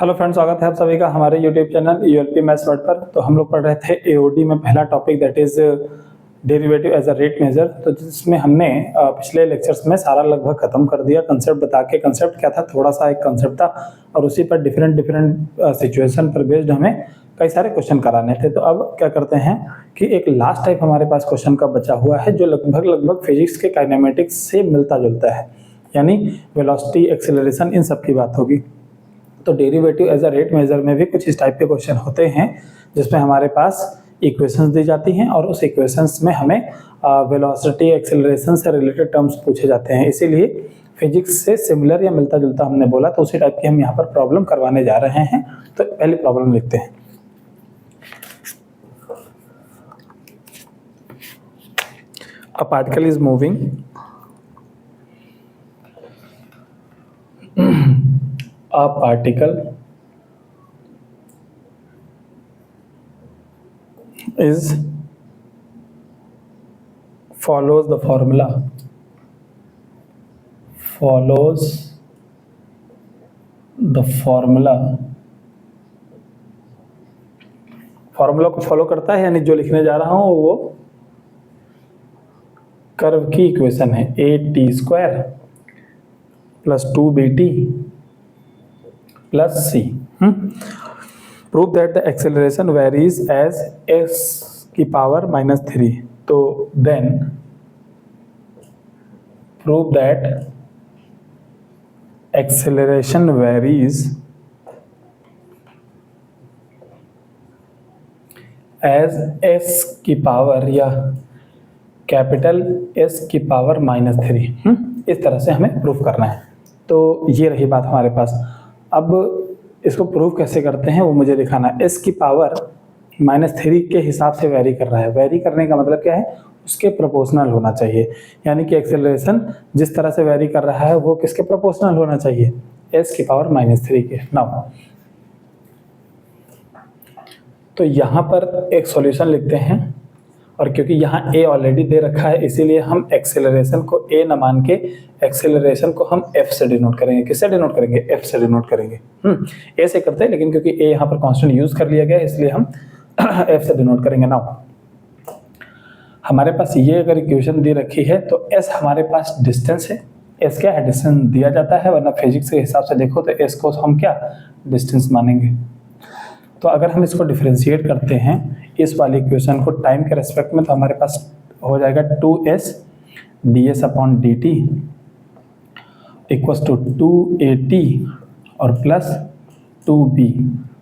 Hello friends, स्वागत है आप सभी का हमारे यूट्यूब चैनल यूएलपी मैथ्स वर्ड पर। तो हम लोग पढ़ रहे थे एओडी में पहला topic that is derivative as a rate measure. तो जिसमें हमने पिछले लेक्चर्स में सारा लगभग खत्म कर दिया। कंसेप्ट बता के, कंसेप्ट क्या था, थोड़ा सा एक कंसेप्ट था और उसी पर डिफरेंट सिचुएशन पर बेस्ड हमें कई सारे क्वेश्चन कराने थे। तो अब क्या करते हैं कि एक लास्ट टाइप हमारे पास क्वेश्चन का बचा हुआ है जो लगभग फिजिक्स के काइनेमेटिक्स से मिलता जुलता है, यानी वेलोसिटी, एक्सेलरेशन, इन सब की बात होगी। तो derivative as a rate measure में भी कुछ इस टाइप के क्वेश्चन होते हैं जिसमें हमारे पास इक्वेशंस दी जाती हैं और उस इक्वेशंस में हमें वेलोसिटी, एक्सेलरेशन से रिलेटेड टर्म्स पूछे जाते हैं। इसीलिए फिजिक्स से सिमिलर या मिलता जुलता हमने बोला, तो उसी टाइप की हम यहाँ पर प्रॉब्लम करवाने जा रहे हैं। तो पहली प्रॉब्लम लिखते हैं। A particle is moving a particle is follows the formula formula को फॉलो करता है, यानी जो लिखने जा रहा हूं वो कर्व की इक्वेशन है a t² + 2bt + c। Prove that the acceleration varies as s⁻³ तो then prove that acceleration varies as s⁻, या कैपिटल S⁻³ इस तरह से हमें प्रूफ करना है। तो ये रही बात हमारे पास। अब इसको प्रूफ कैसे करते हैं वो मुझे दिखाना है। S⁻³ के हिसाब से वेरी कर रहा है। वेरी करने का मतलब क्या है, उसके प्रोपोर्शनल होना चाहिए, यानी कि एक्सेलरेशन जिस तरह से वेरी कर रहा है वो किसके प्रोपोर्शनल होना चाहिए, S⁻³ के। नाउ तो यहाँ पर एक सॉल्यूशन लिखते हैं, और क्योंकि यहाँ a ऑलरेडी दे रखा है इसीलिए हम एक्सेलरेशन को a न मान के एक्सेलरेशन को हम f से डिनोट करेंगे। किससे डिनोट करेंगे, f से डिनोट करेंगे। a से करते हैं, लेकिन क्योंकि a यहाँ पर कांस्टेंट यूज कर लिया गया इसलिए हम f से डिनोट करेंगे। नाउ हमारे पास ये अगर इक्वेशन दी रखी है तो s हमारे पास डिस्टेंस है। s क्या है, डिस्टेंस दिया जाता है, वरना फिजिक्स के हिसाब से देखो तो s को हम क्या डिस्टेंस मानेंगे। तो अगर हम इसको डिफरेंशिएट करते हैं इस वाली इक्वेशन को टाइम के रेस्पेक्ट में, तो हमारे पास हो जाएगा 2s ds/dt equals to 2at और प्लस 2b।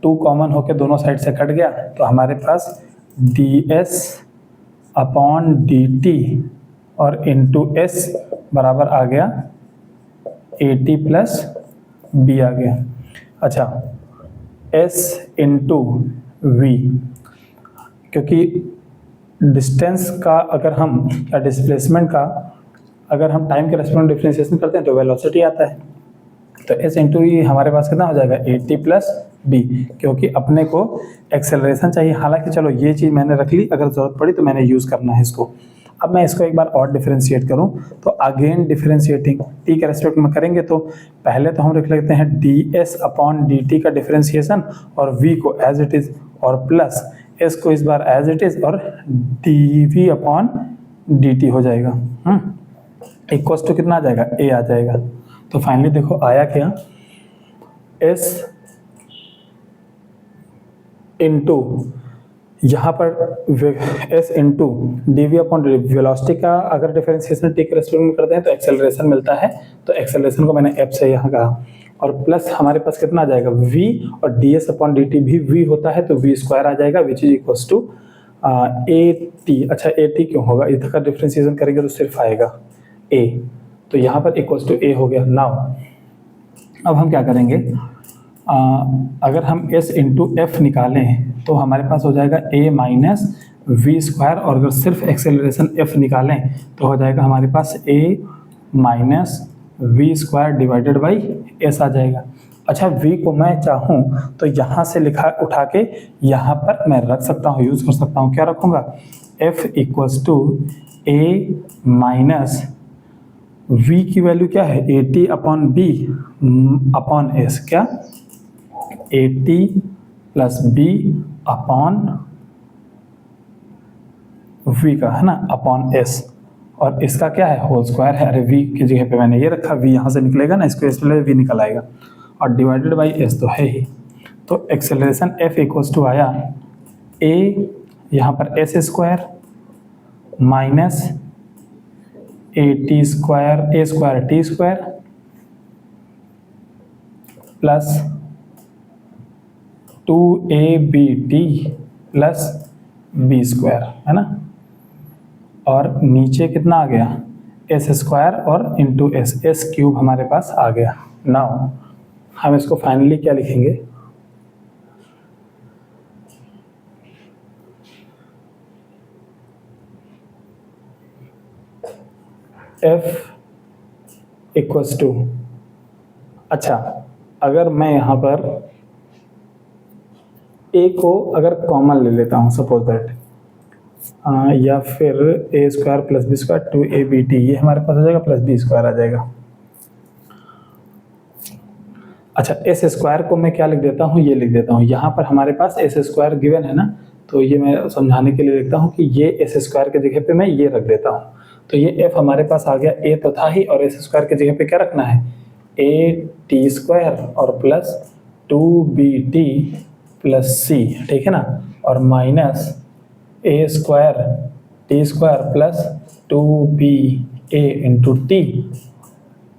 2 कॉमन होके दोनों साइड से कट गया तो हमारे पास ds/dt और इंटू s बराबर आ गया at प्लस b आ गया। अच्छा, s इंटू v, क्योंकि डिस्टेंस का अगर हम, या डिस्प्लेसमेंट का अगर हम टाइम के रेस्पेक्ट में डिफरेंशिएशन करते हैं तो वेलोसिटी आता है। तो s इंटू v हमारे पास कितना हो जाएगा, at प्लस b, क्योंकि अपने को एक्सेलरेशन चाहिए। हालांकि चलो ये चीज़ मैंने रख ली, अगर जरूरत पड़ी तो मैंने यूज़ करना है इसको। अब मैं इसको एक बार और डिफरेंशिएट करूं तो अगेन डिफरेंशिएटिंग t के रेस्पेक्ट में करेंगे तो पहले तो हम लिख लेते हैं ds/dt का डिफरेंशिएशन और v को एज इट इज, और प्लस s को इस बार एज इट इज, और dv/dt हो जाएगा। इक्वल्स टू कितना आ जाएगा, a आ जाएगा। तो फाइनली देखो आया क्या, s इंटू यहाँ पर s इंटू dv/dt, वेलोसिटी का अगर डिफरेंशिएशन t के रेस्पेक्ट में करते हैं तो एक्सेलरेशन मिलता है। तो एक्सेलरेशन को मैंने f से यहाँ कहा, और प्लस हमारे पास कितना आ जाएगा v, और ds/dt भी v होता है तो v² आ जाएगा, which is equals to at। अच्छा, at क्यों होगा, इधर का डिफरेंशिएशन करेंगे तो सिर्फ आएगा a, तो यहाँ पर इक्वल्स टू a हो गया। नाउ अब हम क्या करेंगे, अगर हम s इंटू f निकालें तो हमारे पास हो जाएगा a माइनस v², और अगर सिर्फ एक्सेलरेशन f निकालें तो हो जाएगा हमारे पास a minus v² divided by s आ जाएगा। अच्छा, v को मैं चाहूँ तो यहाँ से लिखा उठा के यहाँ पर मैं रख सकता हूँ, यूज़ कर सकता हूँ। क्या रखूँगा, f equals to a minus v की वैल्यू क्या है, at/b/s, क्या a t plus b upon v का, है ना, अपॉन एस, और इसका क्या है होल स्क्वायर है। अरे v की जगह पे मैंने ये रखा, v यहाँ से निकलेगा ना, इसको इस वी निकल आएगा, और डिवाइडेड बाई एस तो है ही। तो एक्सेलरेशन f इक्वल्स टू आया a यहाँ पर s square minus a t square a square t square plus 2ab plus b square, है ना, और नीचे कितना आ गया एस स्क्वायर और इंटू एस, एस क्यूब हमारे पास आ गया। नाउ हम इसको फाइनली क्या लिखेंगे, f इक्वल्स टू, अच्छा अगर मैं यहाँ पर a को अगर कॉमन ले लेता हूँ सपोज दैट, या फिर a square plus b square 2ab, ये हमारे पास हो जाएगा प्लस बी स्क्वायर आ जाएगा। अच्छा एस स्क्वायर को मैं क्या लिख देता हूँ, ये लिख देता हूँ, यहाँ पर हमारे पास एस स्क्वायर गिवन है ना, तो ये मैं समझाने के लिए लिखता हूँ कि ये एस स्क्वायर की जगह पे मैं ये रख देता हूँ। तो ये एफ हमारे पास आ गया, ए तो था ही, और एस स्क्वायर की जगह पे क्या रखना है ए टी स्क्वायर और प्लस 2bt प्लस सी, ठीक है ना, और minus a square t square plus 2ba into t,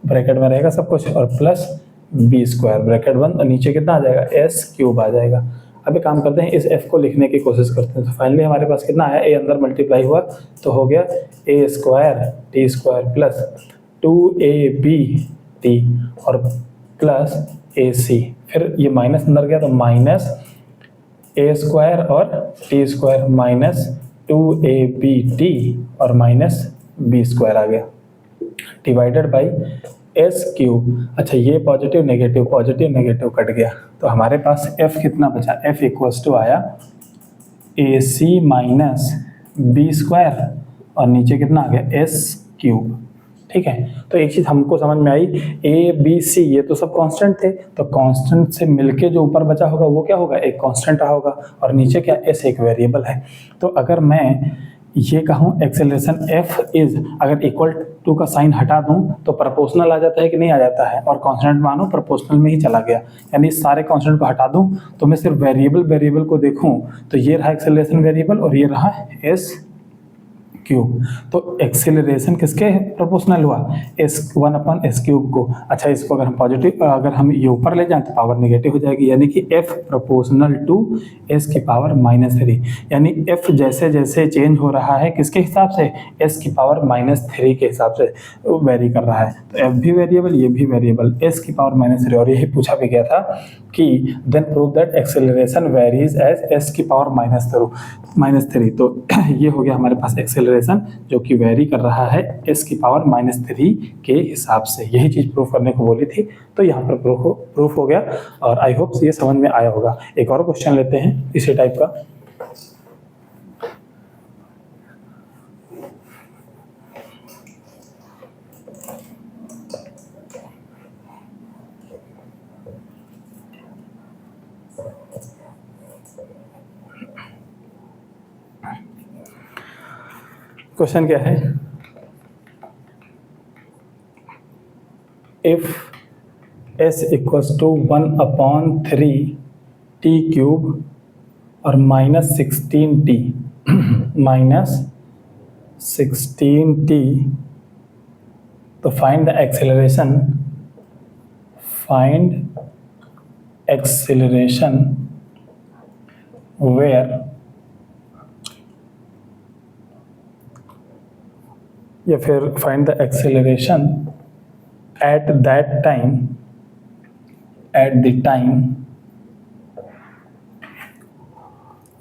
bracket में रहेगा सब कुछ, और प्लस बी स्क्वायर ब्रैकेट बंद, और नीचे कितना आ जाएगा एस क्यूब आ जाएगा। अब एक काम करते हैं, इस एफ को लिखने की कोशिश करते हैं। तो फाइनली हमारे पास कितना आया, ए अंदर मल्टीप्लाई हुआ तो हो गया a square t square plus 2ab और प्लस ए सी, फिर ये माइनस अंदर गया तो माइनस ए स्क्वायर और टी स्क्वायर माइनस 2ab और माइनस बी स्क्वायर आ गया, डिवाइडेड बाई एस क्यूब। अच्छा ये पॉजिटिव नेगेटिव कट गया, तो हमारे पास एफ कितना बचा, एफ इक्वल्स टू आया ए सी माइनस बी स्क्वायर और नीचे कितना आ गया एस क्यूब, ठीक है। तो एक चीज़ हमको समझ में आई, ए बी सी ये तो सब कांस्टेंट थे, तो कांस्टेंट से मिलके जो ऊपर बचा होगा वो क्या होगा, एक कांस्टेंट रहा होगा, और नीचे क्या एस एक वेरिएबल है। तो अगर मैं ये कहूँ एक्सेलरेशन f इज, अगर इक्वल टू का साइन हटा दूं तो प्रोपोर्शनल आ जाता है कि नहीं आ जाता है, और कांस्टेंट मानो प्रोपोर्शनल में ही चला गया, यानी सारे कांस्टेंट को हटा दूं तो मैं सिर्फ वेरिएबल को देखूं तो ये रहा एक्सेलरेशन वेरिएबल और ये रहा एस क्यूब। तो एक्सेलरेशन किसके प्रोपोर्शनल हुआ, s1 अपॉन एस क्यूब को। अच्छा इसको अगर हम पॉजिटिव, अगर हम ये ऊपर ले जाएं तो पावर नेगेटिव हो जाएगी, यानी कि f प्रोपोर्शनल टू s की पावर -3, यानी f जैसे जैसे चेंज हो रहा है किसके हिसाब से, s की पावर -3 के हिसाब से वेरी कर रहा है। तो f भी वेरिएबल, ये भी वेरिएबल, s की पावर -3, और यही पूछा भी गया था कि then prove that acceleration varies as s की पावर -3। तो ये हो गया हमारे पास एक्सेलरेशन जो कि वेरी कर रहा है s की पावर -3 के हिसाब से। यही चीज़ प्रूफ करने को बोली थी, तो यहाँ पर प्रूफ हो गया, और आई होप ये समझ में आया होगा। एक और क्वेश्चन लेते हैं इसी टाइप का। क्वेश्चन क्या है, if s equals to 1/3 t cube और -16t -16t, तो फाइंड द एक्सेलरेशन वेयर, या फिर find the acceleration at the time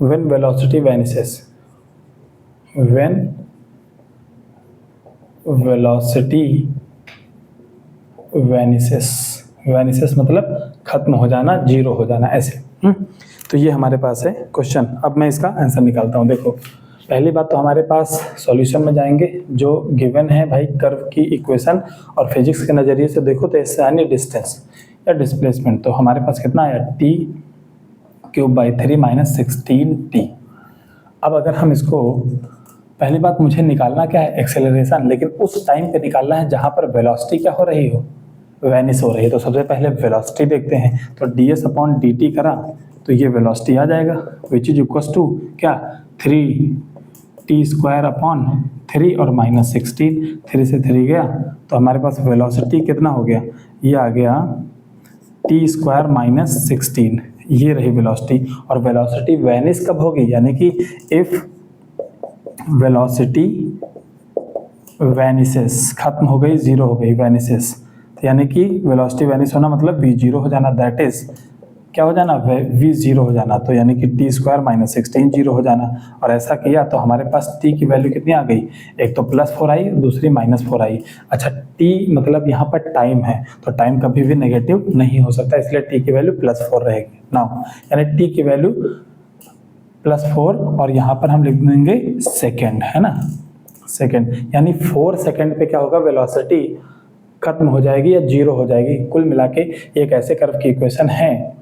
when velocity vanishes, when velocity vanishes मतलब खत्म हो जाना, जीरो हो जाना, ऐसे। तो ये हमारे पास है क्वेश्चन। अब मैं इसका आंसर निकालता हूँ। देखो पहली बात तो हमारे पास सॉल्यूशन में जाएंगे, जो गिवन है भाई कर्व की इक्वेशन, और फिजिक्स के नज़रिए से देखो तो इससे यानी डिस्टेंस या डिस्प्लेसमेंट, तो हमारे पास कितना आया t cube by 3 minus 16t। अब अगर हम इसको, पहली बात मुझे निकालना क्या है, एक्सेलरेशन, लेकिन उस टाइम पे निकालना है जहाँ पर वेलोसिटी क्या हो रही हो, वेनिस हो रही है। तो सबसे पहले वेलोसिटी देखते हैं, तो ds अपॉन dt करा तो ये वेलोसिटी आ जाएगा, विच इज इक्वल्स टू क्या, 3t स्क्वायर अपॉन 3 और माइनस 16, 3 से 3 गया तो हमारे पास वेलोसिटी कितना हो गया, ये आ गया t स्क्वायर माइनस 16, ये रही वेलोसिटी। और वेलोसिटी वेनिस कब होगी, यानी कि इफ वेलोसिटी वेनिसेस, खत्म हो गई, जीरो हो गई, वेनिसेस, यानी कि वेलोसिटी वेनिस होना मतलब v जीरो हो जाना, दैट इज क्या हो जाना, v जीरो हो जाना, तो यानी कि t स्क्वायर माइनस 16 जीरो हो जाना। और ऐसा किया तो हमारे पास t की वैल्यू कितनी आ गई, एक तो +4 आई, दूसरी -4 आई। अच्छा, t मतलब यहाँ पर टाइम है, तो टाइम कभी भी नेगेटिव नहीं हो सकता, इसलिए t की वैल्यू +4 रहेगी नाउ, यानी t की वैल्यू +4 और यहाँ पर हम लिख देंगे सेकेंड, है ना, सेकेंड, यानी 4 सेकेंड पे क्या होगा, वेलोसिटी खत्म हो जाएगी या जीरो हो जाएगी। कुल मिला के एक ऐसे कर्व की इक्वेशन है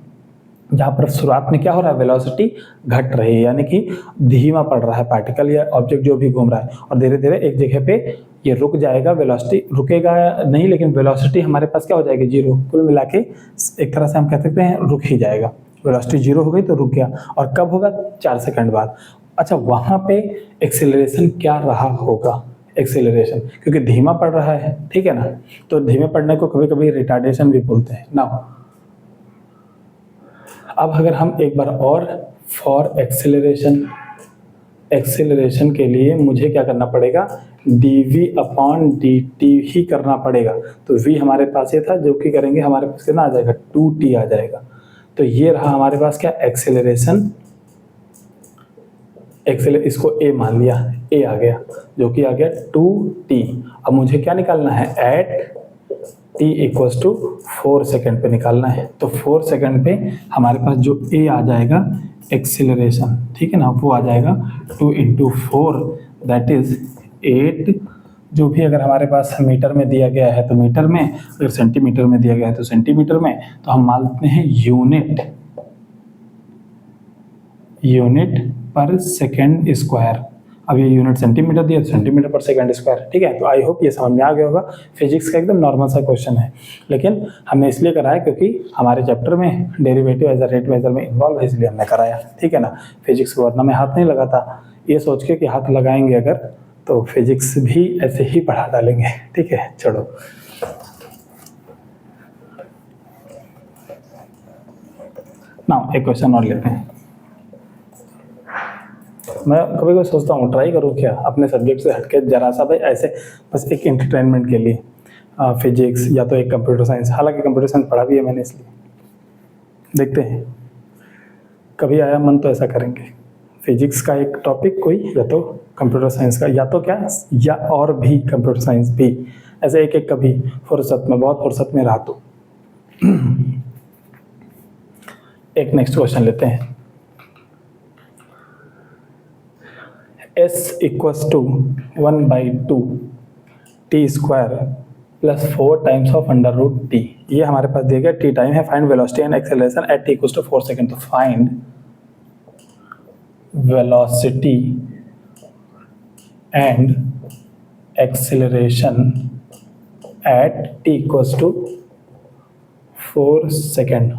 जहाँ पर शुरुआत में क्या हो रहा है, वेलोसिटी घट रही है, यानी कि धीमा पड़ रहा है पार्टिकल या ऑब्जेक्ट जो भी घूम रहा है, और धीरे धीरे एक जगह पे ये रुक जाएगा, वेलोसिटी रुकेगा नहीं, लेकिन वेलोसिटी हमारे पास क्या हो जाएगी, जीरो। कुल मिला के एक तरह से हम कह सकते हैं रुक ही जाएगा, वेलोसिटी जीरो हो गई तो रुक गया। और कब होगा, 4 सेकंड बाद। अच्छा, वहाँ पे एक्सेलरेशन क्या रहा होगा, एक्सेलरेशन, क्योंकि धीमा पड़ रहा है, ठीक है ना, तो धीमे पड़ने को कभी कभी रिटार्डेशन भी बोलते हैं ना। अब अगर हम एक बार और फॉर एक्सेलरेशन के लिए मुझे क्या करना पड़ेगा, dv अपॉन dt ही करना पड़ेगा। तो v हमारे पास ये था, जो कि करेंगे हमारे पास कितना आ जाएगा, 2t आ जाएगा। तो ये रहा हमारे पास क्या, एक्सेलरेशन, इसको a मान लिया, a आ गया, जो कि आ गया 2t। अब मुझे क्या निकालना है, at t equals to 4 second पे निकालना है। तो 4 सेकेंड पे हमारे पास जो a आ जाएगा एक्सेलरेशन, ठीक है ना, वो आ जाएगा 2 × 4 दैट इज 8। जो भी अगर हमारे पास मीटर में दिया गया है तो मीटर में, अगर सेंटीमीटर में दिया गया है तो सेंटीमीटर में, तो हम मान लेते हैं यूनिट पर सेकेंड स्क्वायर। अब ये यूनिट सेंटीमीटर दिया, सेंटीमीटर पर सेकंड स्क्वायर, ठीक है। तो आई होप ये समझ में आ गया होगा। फिजिक्स का एकदम नॉर्मल सा क्वेश्चन है, लेकिन हमने इसलिए कराया क्योंकि हमारे चैप्टर में derivative as a rate measure में इन्वॉल्व है, इसलिए हमने कराया, ठीक है ना। फिजिक्स को वरना में हाथ नहीं लगाता, ये सोच के कि हाथ लगाएंगे अगर तो फिजिक्स भी ऐसे ही पढ़ा डालेंगे, ठीक है। छोड़ो, ना एक क्वेश्चन और लेते हैं। मैं कभी कभी सोचता हूँ ट्राई करूँ क्या अपने सब्जेक्ट से हटके जरा सा, भाई ऐसे बस एक एंटरटेनमेंट के लिए फिजिक्स या तो एक कंप्यूटर साइंस, हालांकि कंप्यूटर साइंस पढ़ा भी है मैंने, इसलिए देखते हैं कभी आया मन तो ऐसा करेंगे। फिजिक्स का एक टॉपिक कोई, या तो कंप्यूटर साइंस का, या तो क्या, या और भी कंप्यूटर साइंस भी, ऐसे एक एक कभी फुर्सत में, बहुत फुर्सत में रहा तो। एक नेक्स्ट क्वेश्चन लेते हैं। s equals to 1/2 t square plus 4 times of √t। ये हमारे पास दिया गया, t टाइम है, find velocity and acceleration at t equals to 4 second. तो find velocity and acceleration at t equals to 4 second.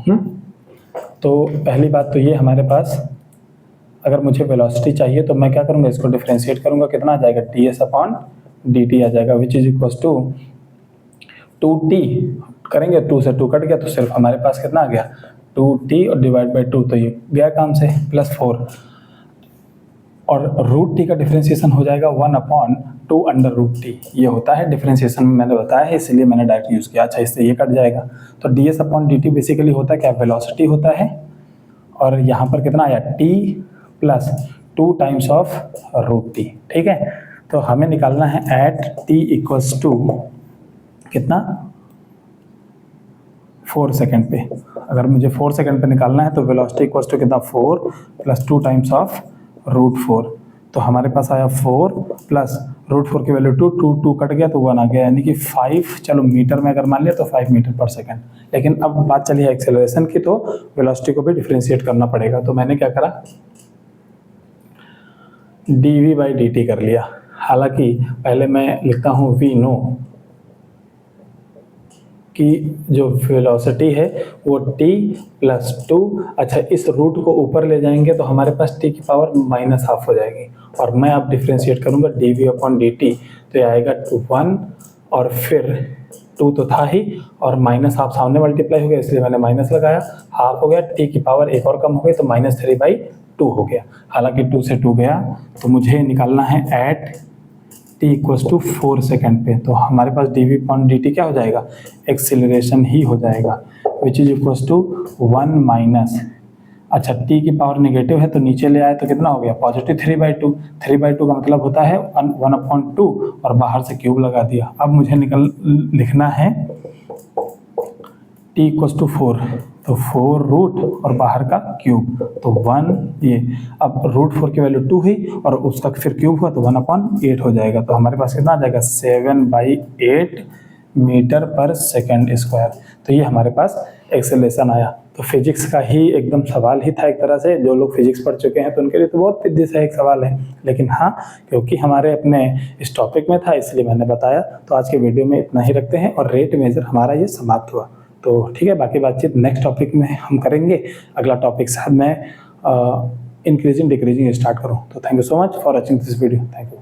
तो पहली बात तो ये हमारे पास, अगर मुझे वेलोसिटी चाहिए तो मैं क्या करूँगा, इसको डिफरेंशिएट करूँगा, कितना आ जाएगा, ds अपॉन dt आ जाएगा, which is equals to 2t करेंगे, 2 से 2 कट गया तो सिर्फ हमारे पास कितना आ गया, 2t और डिवाइड बाई 2, तो ये गया काम से, प्लस 4 और √t का डिफरेंशिएशन हो जाएगा 1/2 √t। ये होता है डिफरेंशिएशन में, मैंने बताया है, इसलिए मैंने डायरेक्ट यूज़ किया। अच्छा, इससे ये कट जाएगा, तो ds अपॉन dt बेसिकली होता है क्या, वेलोसिटी होता है, और यहाँ पर कितना आया, t plus 2 times of √t, ठीक है। तो हमें निकालना है एट t इक्वल्स टू कितना, 4 सेकेंड पे। अगर मुझे 4 सेकेंड पे निकालना है तो वेलोसिटी इक्वल्स टू कितना, 4 प्लस 2 टाइम्स ऑफ √4। तो हमारे पास आया 4 प्लस √4 की वैल्यू 2, 2 कट गया तो 1 आ गया, यानी कि 5, चलो मीटर में अगर मान लिया तो 5 मीटर पर सेकंड। लेकिन अब बात चली है एक्सेलरेशन की, तो वेलोसिटी को भी डिफरेंशिएट करना पड़ेगा। तो मैंने क्या करा, dv/dt कर लिया। हालांकि पहले मैं लिखता हूँ वी नो कि जो वेलोसिटी है वो t+2, अच्छा इस रूट को ऊपर ले जाएंगे तो हमारे पास t की पावर -½ हो जाएगी, और मैं अब डिफ्रेंशिएट करूंगा dv/dt, तो ये आएगा 1, और फिर 2 तो था ही, और -½ सामने मल्टीप्लाई हो गया इसलिए मैंने माइनस लगाया, हाफ हो गया, t की पावर एक और कम हो गई तो -3/2 हो गया। हालांकि 2 से 2 गया, तो मुझे निकालना है एट t = 4 सेकेंड पे, तो हमारे पास dv/dt क्या हो जाएगा, एक्सिलरेशन ही हो जाएगा, which is equals to 1 minus, अच्छा t की पावर नेगेटिव है तो नीचे ले आए तो कितना हो गया, पॉजिटिव 3/2, 3/2 का मतलब होता है 1/2, और बाहर से क्यूब लगा दिया। अब मुझे लिखना है t = 4, तो 4 रूट और बाहर का क्यूब, तो 1 ये, अब √4 की वैल्यू 2 हुई और उसका फिर क्यूब हुआ तो 1/8 हो जाएगा, तो हमारे पास कितना आ जाएगा, 7/8 मीटर पर सेकंड स्क्वायर। तो ये हमारे पास एक्सेलरेशन आया। तो फिजिक्स का ही एकदम सवाल ही था एक तरह से, जो लोग फिजिक्स पढ़ चुके हैं तो उनके लिए तो बहुत सीधी सा एक सवाल है, लेकिन हाँ क्योंकि हमारे अपने इस टॉपिक में था इसलिए मैंने बताया। तो आज के वीडियो में इतना ही रखते हैं, और रेट मेजर हमारा ये समाप्त हुआ। तो ठीक है, बाकी बातचीत नेक्स्ट टॉपिक में हम करेंगे। अगला टॉपिक शायद मैं इंक्रीजिंग डिक्रीजिंग स्टार्ट करूँ। तो thank you so much for watching this video, thank you.